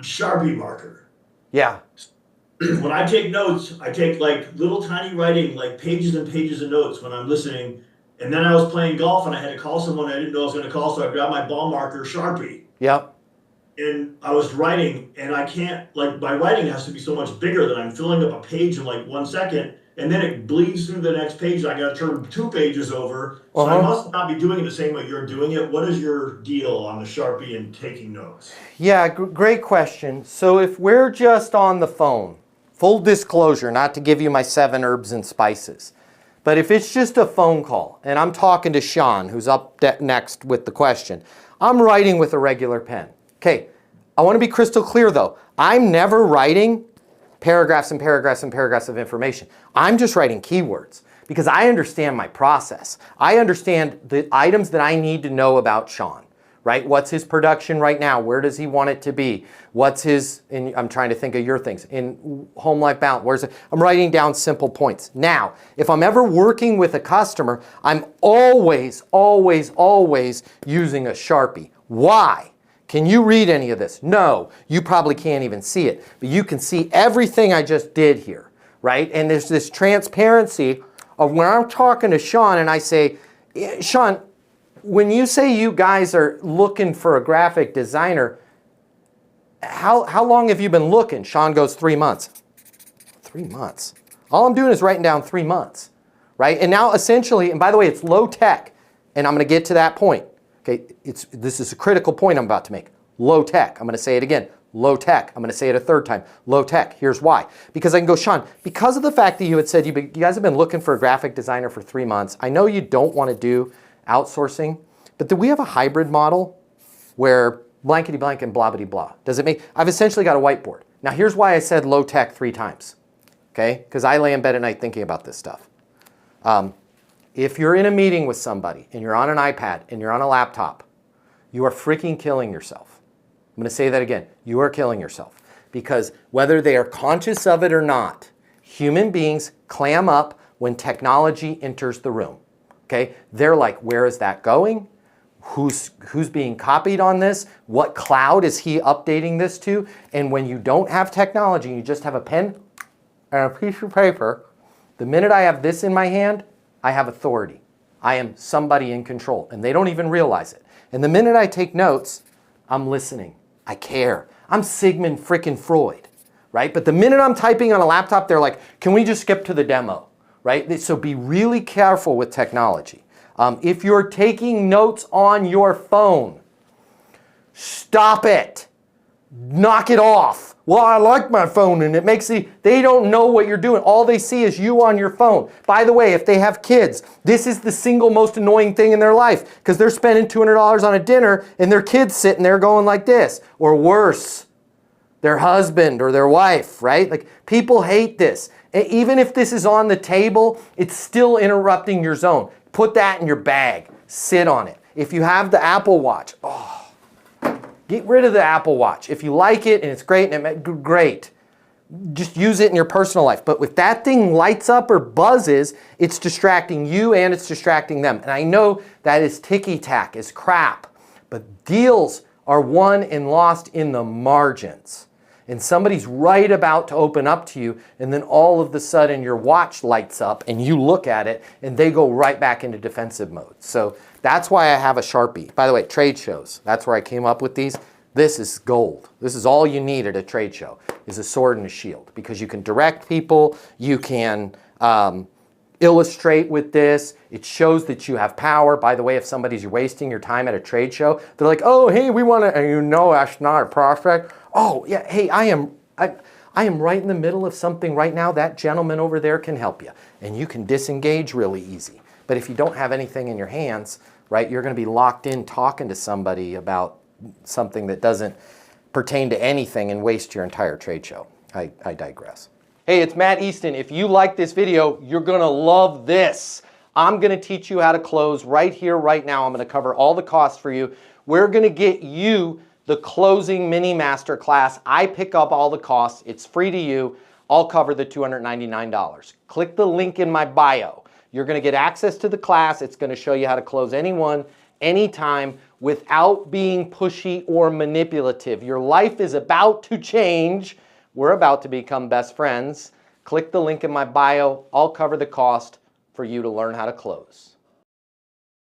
Sharpie marker. Yeah. When I take notes, I take like little tiny writing, like pages and pages of notes when I'm listening. And then I was playing golf and I had to call someone I didn't know I was going to call, so I grabbed my ball marker, Sharpie, Yep. and I was writing, and I can't, like, my writing has to be so much bigger that I'm filling up a page in like 1 second, and then it bleeds through the next page. I got to turn 2 pages over. So I Uh-huh. must not be doing it the same way you're doing it. What is your deal on the Sharpie and taking notes? Yeah, great question. So if we're just on the phone, full disclosure, not to give you my 7 herbs and spices, but if it's just a phone call and I'm talking to Sean, who's up next with the question, I'm writing with a regular pen. Okay, I want to be crystal clear though. I'm never writing paragraphs and paragraphs and paragraphs of information. I'm just writing keywords because I understand my process. I understand the items that I need to know about Sean, right? What's his production right now? Where does he want it to be? What's his, and I'm trying to think of your things, in home life balance, where's it? I'm writing down simple points. Now, if I'm ever working with a customer, I'm always, always, always using a Sharpie. Why? Can you read any of this? No, you probably can't even see it, but you can see everything I just did here, right? And there's this transparency of when I'm talking to Sean and I say, Sean, when you say you guys are looking for a graphic designer, how long have you been looking? Sean goes, 3 months. 3 months. All I'm doing is writing down 3 months, right? And now essentially, and by the way, it's low tech, and I'm going to get to that point. Okay, this is a critical point I'm about to make. Low tech. I'm going to say it again. Low tech. I'm going to say it a third time. Low tech. Here's why. Because I can go, Sean, because of the fact that you had said you guys have been looking for a graphic designer for 3 months, I know you don't want to do outsourcing, but do we have a hybrid model where blankety blank and blah blah blah? Does it make, I've essentially got a whiteboard. Now here's why I said low tech 3 times, okay? Because I lay in bed at night thinking about this stuff. If you're in a meeting with somebody and you're on an iPad and you're on a laptop, you are freaking killing yourself. I'm going to say that again. You are killing yourself because whether they are conscious of it or not, human beings clam up when technology enters the room. Okay? They're like, where is that going? Who's being copied on this? What cloud is he updating this to? And when you don't have technology, you just have a pen and a piece of paper, the minute I have this in my hand, I have authority. I am somebody in control, and they don't even realize it. And the minute I take notes, I'm listening. I care. I'm Sigmund frickin' Freud, right? But the minute I'm typing on a laptop, they're like, can we just skip to the demo, right? So be really careful with technology. If you're taking notes on your phone, stop it. Knock it off. Well, I like my phone and it makes they don't know what you're doing. All they see is you on your phone. By the way, if they have kids, this is the single most annoying thing in their life because they're spending $200 on a dinner and their kid's sitting there going like this, or worse, their husband or their wife, right? Like people hate this. Even if this is on the table, it's still interrupting your zone. Put that in your bag. Sit on it. If you have the Apple Watch, get rid of the Apple Watch. If you like it and it's great, great. Just use it in your personal life. But if that thing lights up or buzzes, it's distracting you and it's distracting them. And I know that is ticky-tack, is crap. But deals are won and lost in the margins. And somebody's right about to open up to you, and then all of a sudden your watch lights up and you look at it and they go right back into defensive mode. So that's why I have a Sharpie. By the way, trade shows, that's where I came up with these. This is gold. This is all you need at a trade show, is a sword and a shield, because you can direct people, you can illustrate with this. It shows that you have power. By the way, if you're wasting your time at a trade show, they're like, oh, hey, we want to, and you know that's not a prospect. Oh, yeah, hey, I am right in the middle of something right now. That gentleman over there can help you. And you can disengage really easy. But if you don't have anything in your hands, right, you're going to be locked in talking to somebody about something that doesn't pertain to anything and waste your entire trade show. I digress. Hey, it's Matt Easton. If you like this video, you're going to love this. I'm going to teach you how to close right here, right now. I'm going to cover all the costs for you. We're going to get you the closing mini master class. I pick up all the costs. It's free to you. I'll cover the $299. Click the link in my bio. You're going to get access to the class. It's going to show you how to close anyone, anytime. without being pushy or manipulative. Your life is about to change. We're about to become best friends. Click the link in my bio. I'll cover the cost for you to learn how to close.